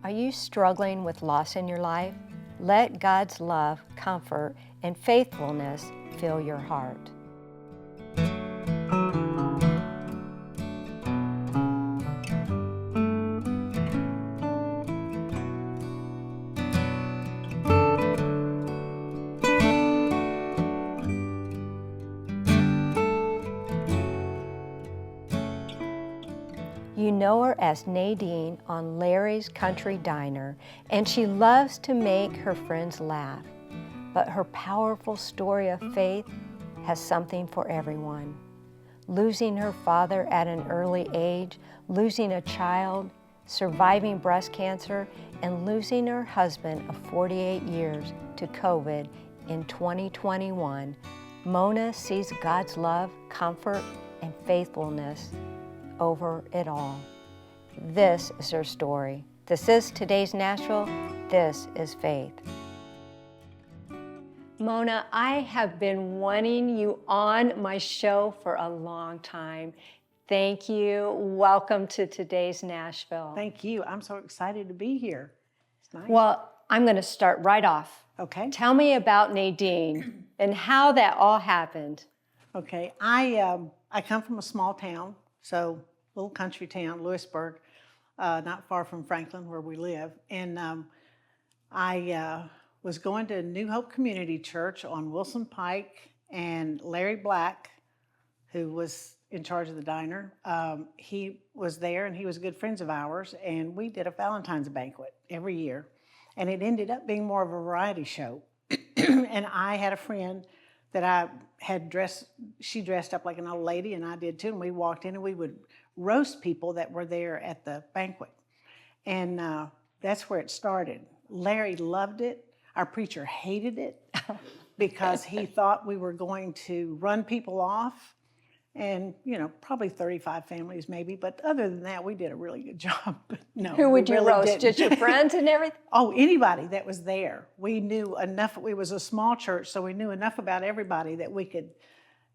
Are you struggling with loss in your life? Let God's love, comfort, and faithfulness fill your heart. You know her as Nadine on Larry's Country Diner, and she loves to make her friends laugh. But her powerful story of faith has something for everyone. Losing her father at an early age, losing a child, surviving breast cancer, and losing her husband of 48 years to COVID in 2021, Mona sees God's love, comfort, and faithfulness over it all. This is her story. This is today's Nashville. This is faith. Mona, I have been wanting you on my show for a long time. Thank you. Welcome to today's Nashville. Thank you. I'm so excited to be here. It's nice. Well, I'm going to start right off. Okay. Tell me about Nadine and how that all happened. Okay. I come from a small town, so little country town, Lewisburg, not far from Franklin, where we live. And I was going to New Hope Community Church on Wilson Pike, and Larry Black, who was in charge of the diner, he was there, and he was good friends of ours, and we did a Valentine's banquet every year. And it ended up being more of a variety show. And I had a friend that I had dressed, she dressed up like an old lady, and I did too, and we walked in and we would roast people that were there at the banquet. And that's where it started. Larry loved it. Our preacher hated it because he thought we were going to run people off, and probably 35 families maybe, but other than that, we did a really good job. But no, who would you really roast? didn't. Just your friends and everything? Oh, anybody that was there. We knew enough. It was a small church, so we knew enough about everybody that we could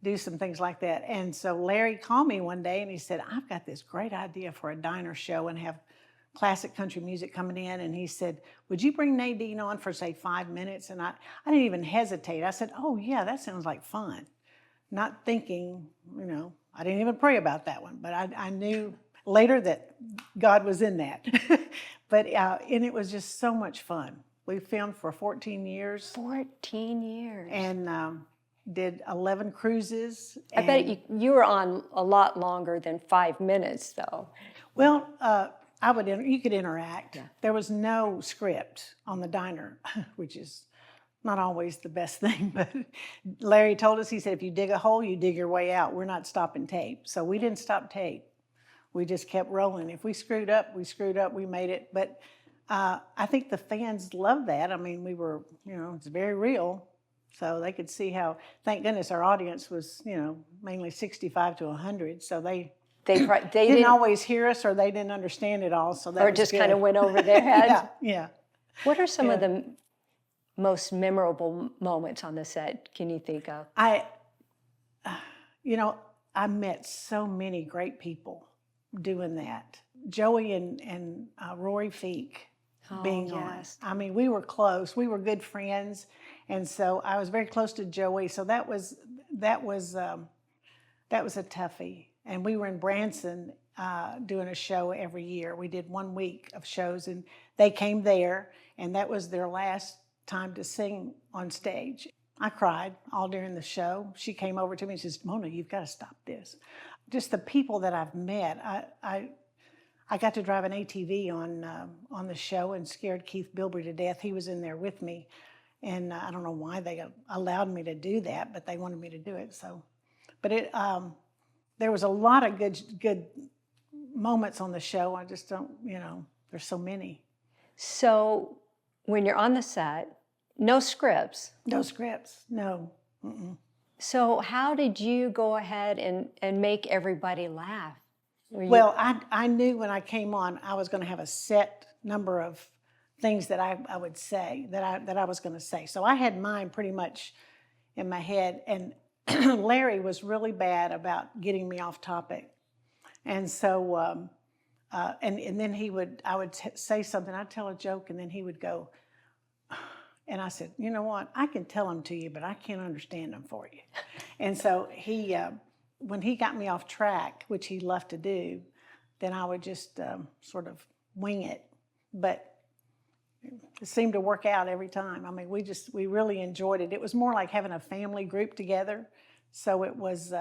do some things like that. And so Larry called me one day and he said, I've got this great idea for a diner show and have classic country music coming in. And he said, would you bring Nadine on for, say, 5 minutes? And I didn't even hesitate. I said, oh, yeah, that sounds like fun. Not thinking, I didn't even pray about that one, but I knew later that God was in that. But and it was just so much fun. We filmed for 14 years. 14 years. And did 11 cruises. I bet you were on a lot longer than 5 minutes, though. Well, you could interact. Yeah. There was no script on the diner, which is not always the best thing, but Larry told us, he said, if you dig a hole, you dig your way out. We're not stopping tape. So we didn't stop tape. We just kept rolling. If we screwed up, we made it. But I think the fans loved that. I mean, we were, it's very real. So they could see how, thank goodness our audience was, mainly 65 to 100. So they didn't always hear us, or they didn't understand it all. So that or was just good. kind of went over their heads. Yeah. What are some of the most memorable moments on the set can you think of? I met so many great people doing that. Joey and Rory Feek being on. I mean, we were close. We were good friends, and so I was very close to Joey. So that was a toughie. And we were in Branson doing a show every year. We did 1 week of shows, and they came there, and that was their last time to sing on stage. I cried all during the show. She came over to me and says, Mona, you've got to stop this. Just the people that I've met. I got to drive an ATV on the show and scared Keith Bilbrey to death. He was in there with me, and I don't know why they allowed me to do that, but they wanted me to do it. So, but there was a lot of good moments on the show. I just don't, there's so many. So when you're on the set, no scripts. No scripts, no. Mm-mm. So how did you go ahead and make everybody laugh? Well, I knew when I came on, I was going to have a set number of things that I would say, that I was going to say. So I had mine pretty much in my head, and Larry was really bad about getting me off topic. And so And then I would say something, I'd tell a joke, and then he would go, and I said, you know what, I can tell them to you, but I can't understand them for you. And so when he got me off track, which he loved to do, then I would just sort of wing it. But it seemed to work out every time. I mean, we really enjoyed it. It was more like having a family group together, so it was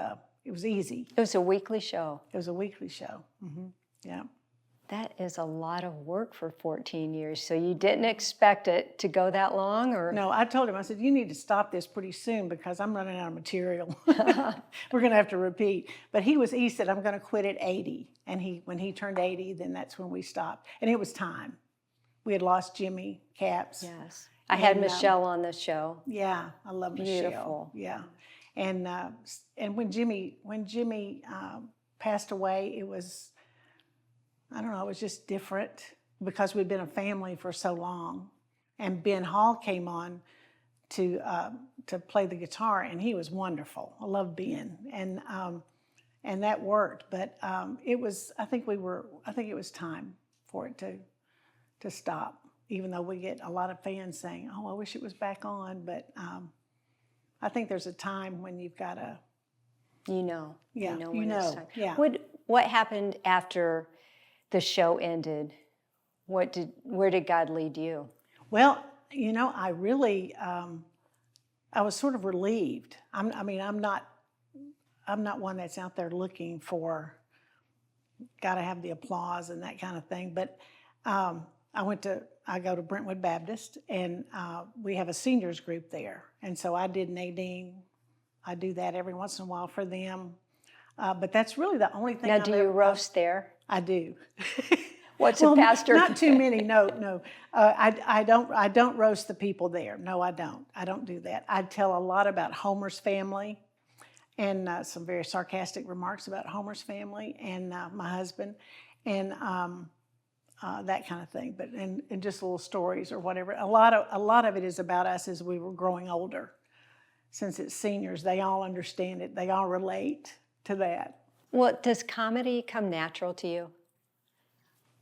easy. It was a weekly show. It was a weekly show. Mm-hmm. Yeah. That is a lot of work for 14 years. So you didn't expect it to go that long, or? No, I told him, I said, you need to stop this pretty soon because I'm running out of material. We're going to have to repeat. But he said, I'm going to quit at 80. And when he turned 80, then that's when we stopped. And it was time. We had lost Jimmy Capps. Yes. I had Michelle on the show. Yeah, I love Michelle. Beautiful. Yeah. And when Jimmy passed away, it was, I don't know, it was just different because we'd been a family for so long. And Ben Hall came on to play the guitar, and he was wonderful. I love Ben, and that worked. But it was, I think it was time for it to stop. Even though we get a lot of fans saying, "Oh, I wish it was back on," but I think there's a time when you've got to. You know when it's time. Yeah. What happened after the show ended? Where did God lead you? Well, I really, I was sort of relieved. I'm not one that's out there looking for, got to have the applause and that kind of thing. But I go to Brentwood Baptist, and we have a seniors group there. And so I did Nadine. I do that every once in a while for them. But that's really the only thing. Now, do you roast there? I do. What's a pastor? Not too many. No. I don't roast the people there. No, I don't. I don't do that. I tell a lot about Homer's family, and some very sarcastic remarks about Homer's family and my husband, and that kind of thing. But and just little stories or whatever. A lot of it is about us as we were growing older. Since it's seniors, they all understand it. They all relate to that. Well, does comedy come natural to you?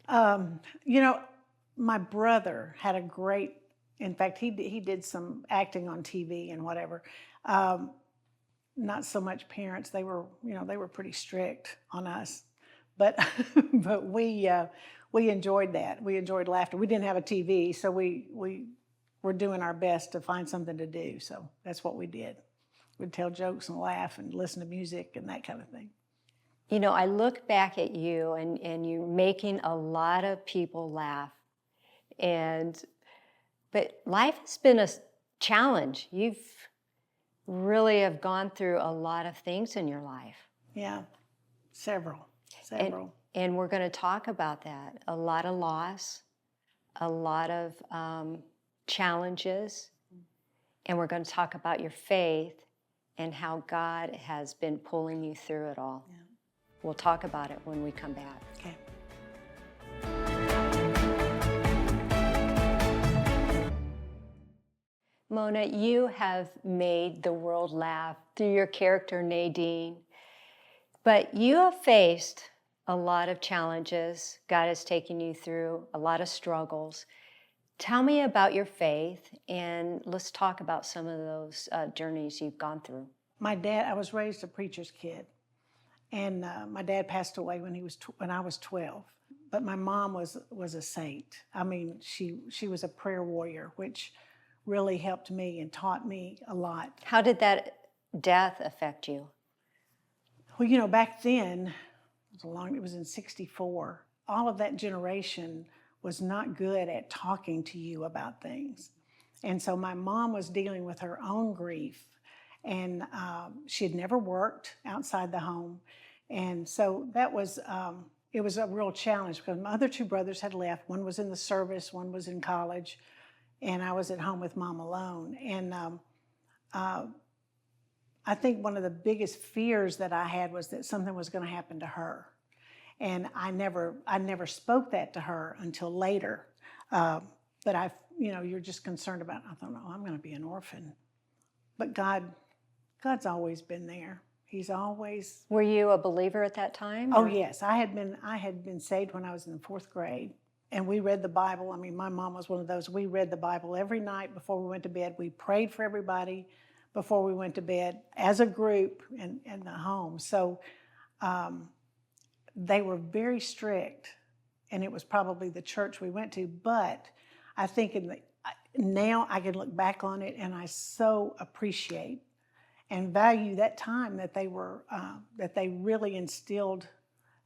My brother had a great, in fact, he did some acting on TV and whatever. Not so much parents. They were pretty strict on us, but but we enjoyed that. We enjoyed laughter. We didn't have a TV, so we were doing our best to find something to do. So that's what we did. We'd tell jokes and laugh and listen to music and that kind of thing. I look back at you, and you're making a lot of people laugh. But life has been a challenge. You've really have gone through a lot of things in your life. Yeah, several. And we're going to talk about that. A lot of loss, a lot of challenges, and we're going to talk about your faith and how God has been pulling you through it all. Yeah. We'll talk about it when we come back. Okay. Mona, you have made the world laugh through your character, Nadine. But you have faced a lot of challenges. God has taken you through a lot of struggles. Tell me about your faith, and let's talk about some of those journeys you've gone through. I was raised a preacher's kid. And my dad passed away when I was 12. But my mom was a saint. I mean, she was a prayer warrior, which really helped me and taught me a lot. How did that death affect you? Well, back then, it was in '64. All of that generation was not good at talking to you about things. And so my mom was dealing with her own grief. And she had never worked outside the home. And so that was, it was a real challenge because my other two brothers had left. One was in the service, one was in college, and I was at home with Mom alone. And I think one of the biggest fears that I had was that something was going to happen to her. And I never spoke that to her until later. But you're just concerned about, I thought, oh, I'm going to be an orphan. But God's always been there. He's always. Were you a believer at that time? Oh or- yes, I had been saved when I was in the 4th grade, and we read the Bible. I mean, my mom was one of those. We read the Bible every night before we went to bed. We prayed for everybody before we went to bed as a group in the home. So they were very strict, and it was probably the church we went to. But I think now I can look back on it, and I so appreciate and value that time that they really instilled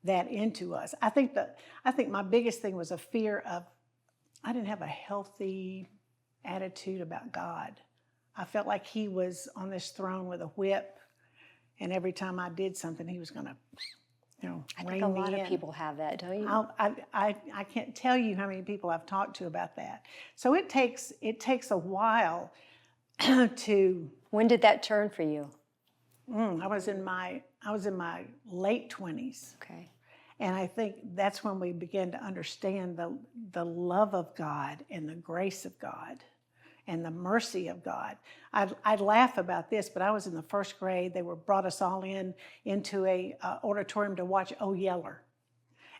that into us. I think my biggest thing was a fear of, I didn't have a healthy attitude about God. I felt like he was on this throne with a whip, and every time I did something, he was going to, I rein think a me lot in. of people have that, don't you? I can't tell you how many people I've talked to about that. So it takes a while to. When did that turn for you? I was in my late 20s. Okay. And I think that's when we began to understand the love of God and the grace of God and the mercy of God. I'd laugh about this, but I was in the 1st grade. They brought us all into a auditorium to watch Oh Yeller.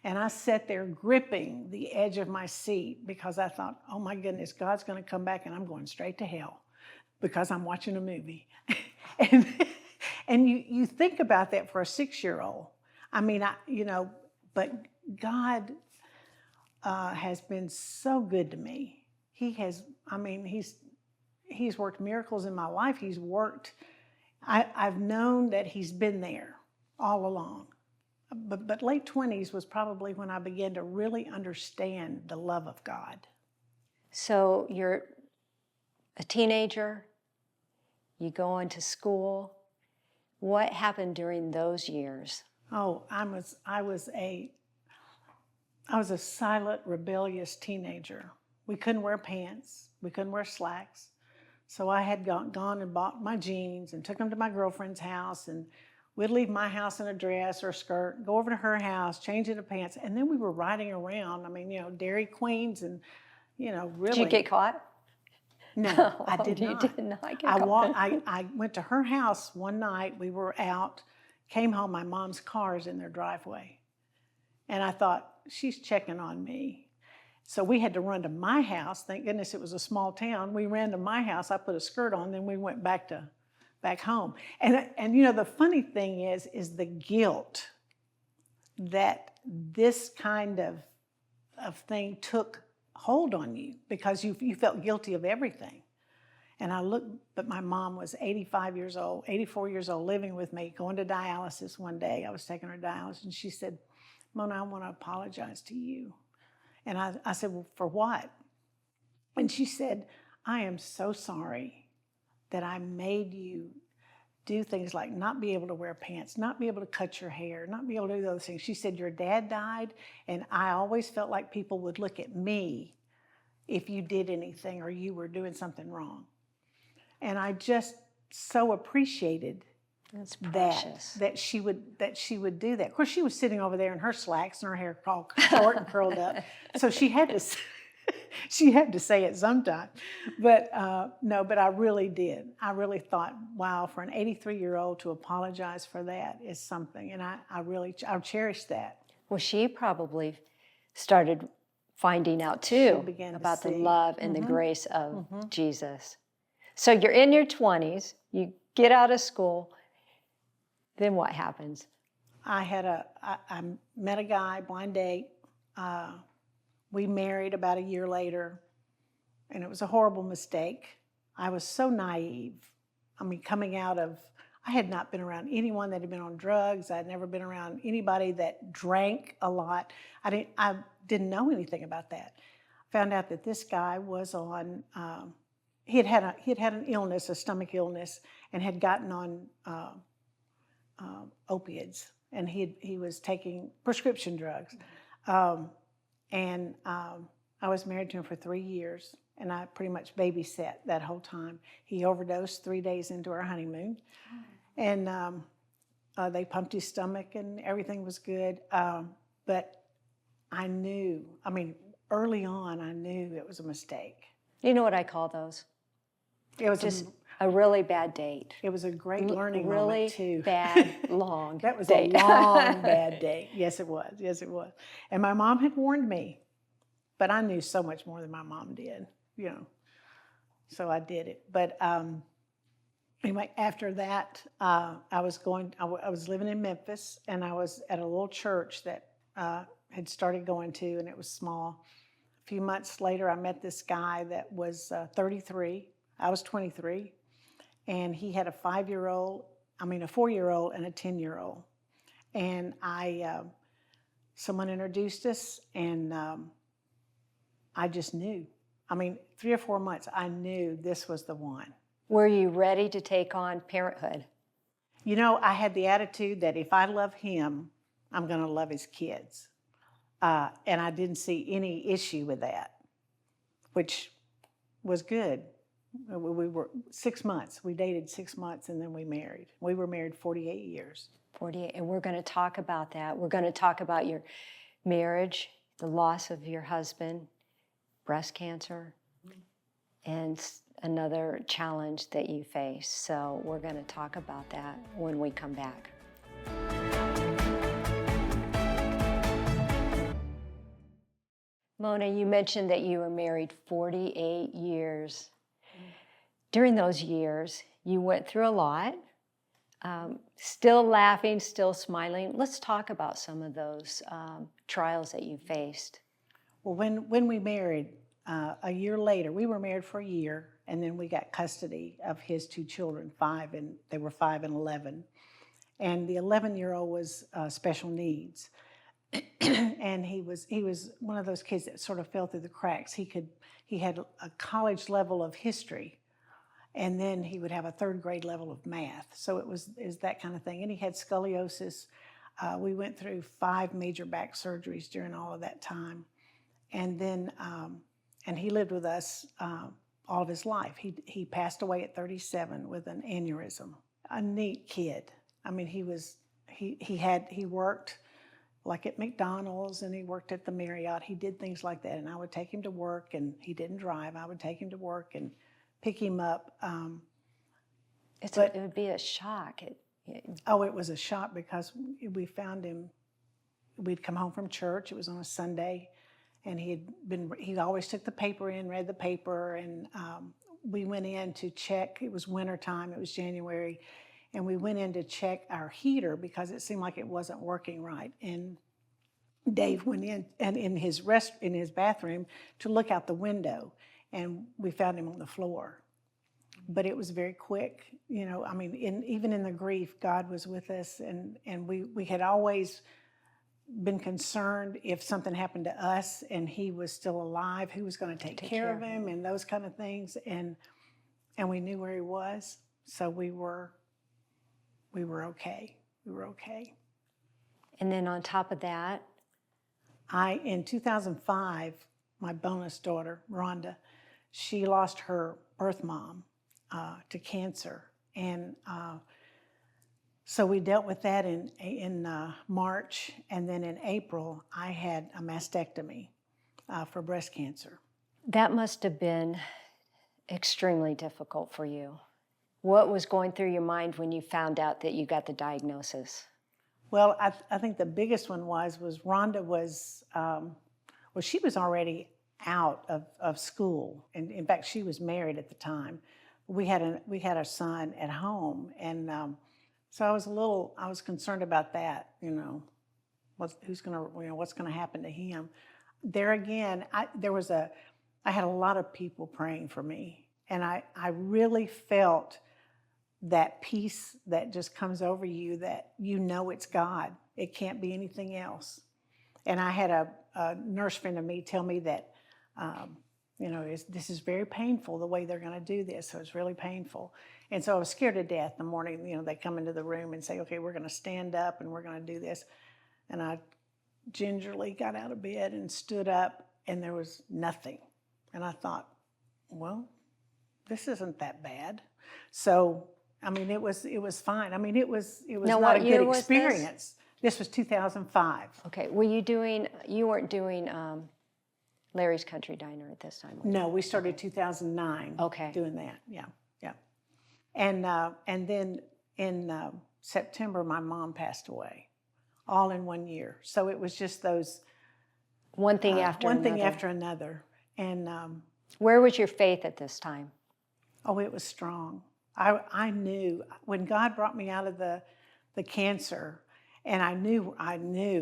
And I sat there gripping the edge of my seat because I thought, oh my goodness, God's going to come back and I'm going straight to hell because I'm watching a movie. And you think about that for a 6-year-old. I mean, but God has been so good to me. He has, he's worked miracles in my life. He's worked, I've known that he's been there all along. But late 20s was probably when I began to really understand the love of God. So you're a teenager, you go on to school. What happened during those years? Oh, I was a silent, rebellious teenager. We couldn't wear pants. We couldn't wear slacks. So I had gone and bought my jeans and took them to my girlfriend's house, and we'd leave my house in a dress or a skirt, go over to her house, change into pants, and then we were riding around. Dairy Queens and, really. Did you get caught? No, I did You not. did not get caught. I went to her house one night. We were out, came home. My mom's car is in their driveway. And I thought, she's checking on me. So we had to run to my house. Thank goodness it was a small town. We ran to my house. I put a skirt on, then we went back home. And the funny thing is the guilt that this kind of thing took hold on you because you felt guilty of everything. And I looked, but my mom was 84 years old, living with me, going to dialysis one day. I was taking her to dialysis, and she said, Mona, I want to apologize to you. And I said, well, for what? And she said, I am so sorry that I made you do things like not be able to wear pants, not be able to cut your hair, not be able to do those things. She said, your dad died, and I always felt like people would look at me if you did anything or you were doing something wrong. And I just so appreciated That's precious. that she would do that. Of course, she was sitting over there in her slacks and her hair all short and curled up, so she had to say it sometime. But no, but I really did. I really thought, wow, for an 83-year-old to apologize for that is something, and I cherished that. Well, she probably started finding out too about the love and the grace of Jesus. So you're in your 20s, you get out of school, then what happens? I met a guy, blind date. We married about a year later, and it was a horrible mistake. I was so naive. Coming out of, I had not been around anyone that had been on drugs. I had never been around anybody that drank a lot. I didn't know anything about that. Found out that this guy was on, he had had an illness, a stomach illness, and had gotten on opiates, and he was taking prescription drugs. I was married to him for 3 years, and I pretty much babysat that whole time. He overdosed 3 days into our honeymoon, and they pumped his stomach, and everything was good. But I knew, early on, I knew it was a mistake. You know what I call those? It was Just A really bad date. It was a great learning really moment, too. Bad, long That was date. a long, bad date. Yes, it was. Yes, it was. And my mom had warned me, but I knew so much more than my mom did, you know. So I did it. But anyway, after that, I was living in Memphis, and I was at a little church that had started going to, and it was small. A few months later, I met this guy that was 33. I was 23, and he had a 4-year-old, and a 10-year-old. And someone introduced us, and I just knew. 3 or 4 months, I knew this was the one. Were you ready to take on parenthood? You know, I had the attitude that if I love him, I'm going to love his kids. And I didn't see any issue with that, which was good. We were 6 months. We dated 6 months, and then we married. We were married 48 years. 48, and we're going to talk about that. We're going to talk about your marriage, the loss of your husband, breast cancer, and another challenge that you face. So we're going to talk about that when we come back. Mona, you mentioned that you were married 48 years. During those years, you went through a lot, still laughing, still smiling. Let's talk about some of those trials that you faced. Well, when we married, a year later, we were married for a year, and then we got custody of his 2 children, they were 5 and 11. And the 11-year-old was special needs. And he was one of those kids that sort of fell through the cracks. He had a college level of history, and then he would have a 3rd grade level of math. So is that kind of thing. And he had scoliosis. We went through 5 major back surgeries during all of that time. And then, and he lived with us all of his life. He passed away at 37 with an aneurysm. A neat kid. He worked like at McDonald's, and he worked at the Marriott. He did things like that, and I would take him to work, and he didn't drive. I would take him to work and pick him up. It would be a shock. It was a shock because we found him. We'd come home from church. It was on a Sunday, and he always took the paper in, read the paper, and we went in to check. It was winter time. It was January. And we went in to check our heater because it seemed like it wasn't working right. And Dave went in and in his bathroom to look out the window, and we found him on the floor. But it was very quick, you know. Even in the grief, God was with us, and we had always been concerned if something happened to us and he was still alive, who was going to take care of him and those kind of things. And we knew where he was, so we were okay. We were okay. And then on top of that, in 2005, my bonus daughter, Rhonda, she lost her birth mom to cancer. And so we dealt with that in March. And then in April, I had a mastectomy for breast cancer. That must have been extremely difficult for you. What was going through your mind when you found out that you got the diagnosis? Well, I think the biggest one was Rhonda was, she was already out of school. And in fact, she was married at the time. We had a son at home. And so I was concerned about that, you know, what's going to happen to him. There again, I had a lot of people praying for me. And I really felt that peace that just comes over you, that you know it's God. It can't be anything else. And I had a nurse friend of me tell me that, this is very painful the way they're going to do this. So it's really painful. And so I was scared to death in the morning. You know, they come into the room and say, okay, we're going to stand up and we're going to do this. And I gingerly got out of bed and stood up, and there was nothing. And I thought, well, this isn't that bad. So, it was fine. It was now, not a good was experience. This was 2005. Okay, you weren't doing Larry's Country Diner at this time? No, we started 2009 okay. doing that, yeah. And then in September, my mom passed away, all in 1 year. So it was just those One thing after one another. thing after another. And Where was your faith at this time? oh, it was strong. I knew when God brought me out of the cancer, and I knew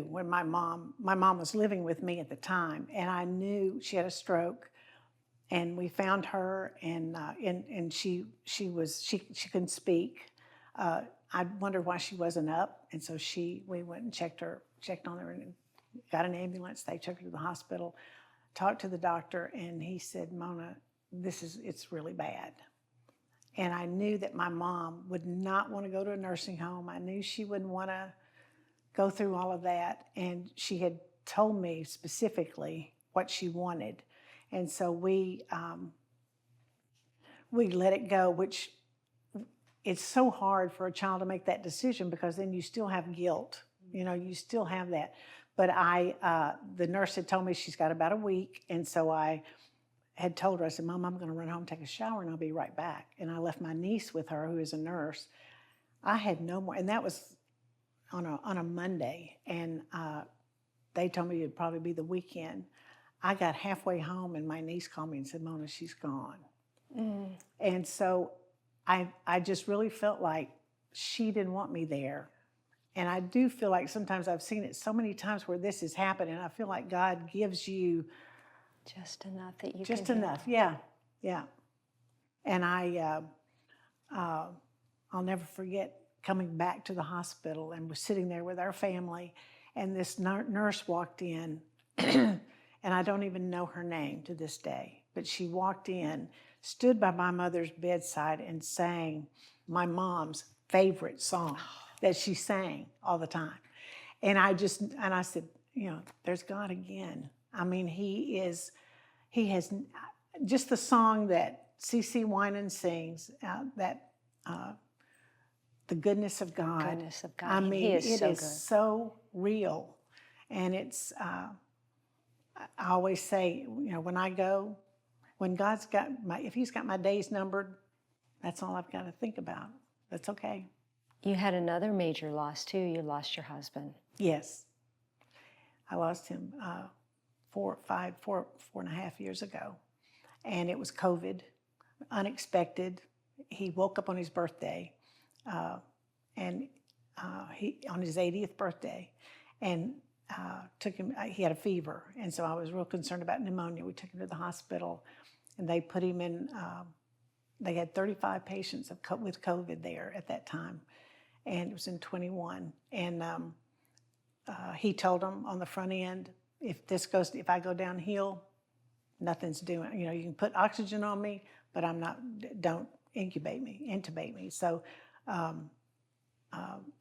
when my mom was living with me at the time, and I knew she had a stroke, and we found her, and she couldn't speak. I wondered why she wasn't up, and so we went and checked on her, and got an ambulance. They took her to the hospital, talked to the doctor, and he said, "Mona, it's really bad." And I knew that my mom would not want to go to a nursing home. I knew she wouldn't want to go through all of that. And she had told me specifically what she wanted. And so we let it go, which it's so hard for a child to make that decision because then you still have guilt. You know, you still have that. But the nurse had told me she's got about a week. And so I had told her, I said, "Mom, I'm going to run home, take a shower, and I'll be right back." And I left my niece with her, who is a nurse. I had no more, and that was on a Monday, and they told me it'd probably be the weekend. I got halfway home, and my niece called me and said, "Mona, she's gone." Mm. And so I just really felt like she didn't want me there. And I do feel like sometimes I've seen it so many times where this has happened, and I feel like God gives you just enough that you just can enough, handle. yeah. And I'll never forget coming back to the hospital and was sitting there with our family, and this nurse walked in, and I don't even know her name to this day, but she walked in, stood by my mother's bedside, and sang my mom's favorite song that she sang all the time. And I said, you know, there's God again. I mean, he has just the song that C.C. Winan sings, the goodness of God. Goodness of God. I mean, He is it so is good. so real. And it's, I always say, you know, when God's if he's got my days numbered, that's all I've got to think about. That's okay. You had another major loss too. You lost your husband. Yes. I lost him 4.5 years ago. And it was COVID, unexpected. He woke up on his birthday, on his 80th birthday, and took him, he had a fever. And so I was real concerned about pneumonia. We took him to the hospital, and they put him in, they had 35 patients with COVID there at that time. And it was in 21. And he told them on the front end, if I go downhill, nothing's doing. You know, you can put oxygen on me, but don't intubate me. So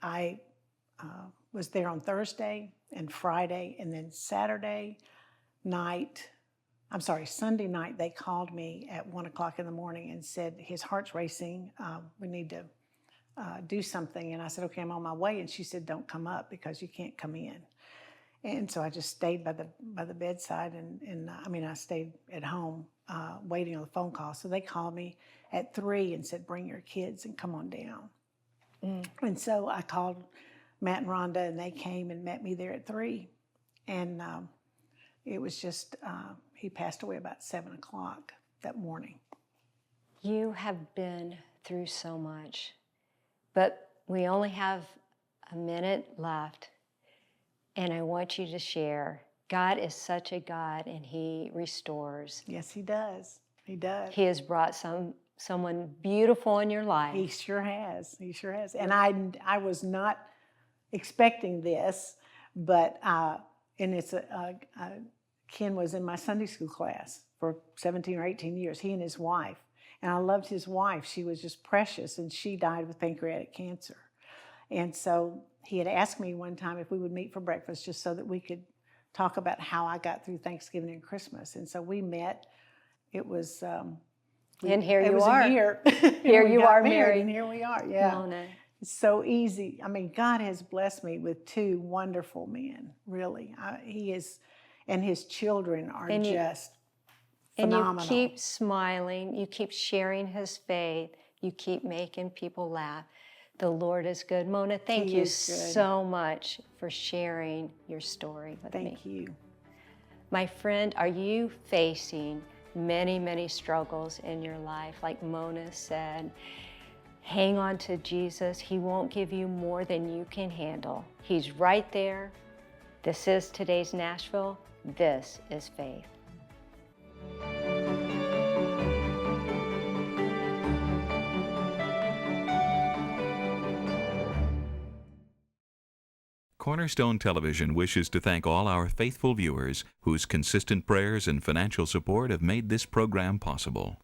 I was there on Thursday and Friday, and then Sunday night, they called me at 1 o'clock in the morning and said, his heart's racing, we need to do something. And I said, okay, I'm on my way. And she said, don't come up because you can't come in. And so I just stayed by the bedside, and I stayed at home waiting on the phone call. So they called me at 3 and said, bring your kids and come on down. Mm. And so I called Matt and Rhonda, and they came and met me there at 3. And it was just, he passed away about 7 o'clock that morning. You have been through so much, but we only have a minute left. And I want you to share. God is such a God, and He restores. Yes, He does. He does. He has brought someone beautiful in your life. He sure has. He sure has. And I was not expecting this, but and it's Ken was in my Sunday school class for 17 or 18 years. He and his wife, and I loved his wife. She was just precious, and she died with pancreatic cancer. And so he had asked me one time if we would meet for breakfast just so that we could talk about how I got through Thanksgiving and Christmas. And so we met. It was, and here you it was are. a year. Here you are married. And here we are, yeah. Mona. It's so easy. I mean, God has blessed me with 2 wonderful men, really. He is, and his children are just phenomenal. And you keep smiling. You keep sharing His faith. You keep making people laugh. The Lord is good. Mona, thank He you is good. so much for sharing your story with me. Thank you. My friend, are you facing many, many struggles in your life? Like Mona said, hang on to Jesus. He won't give you more than you can handle. He's right there. This is today's Nashville. This is faith. Cornerstone Television wishes to thank all our faithful viewers whose consistent prayers and financial support have made this program possible.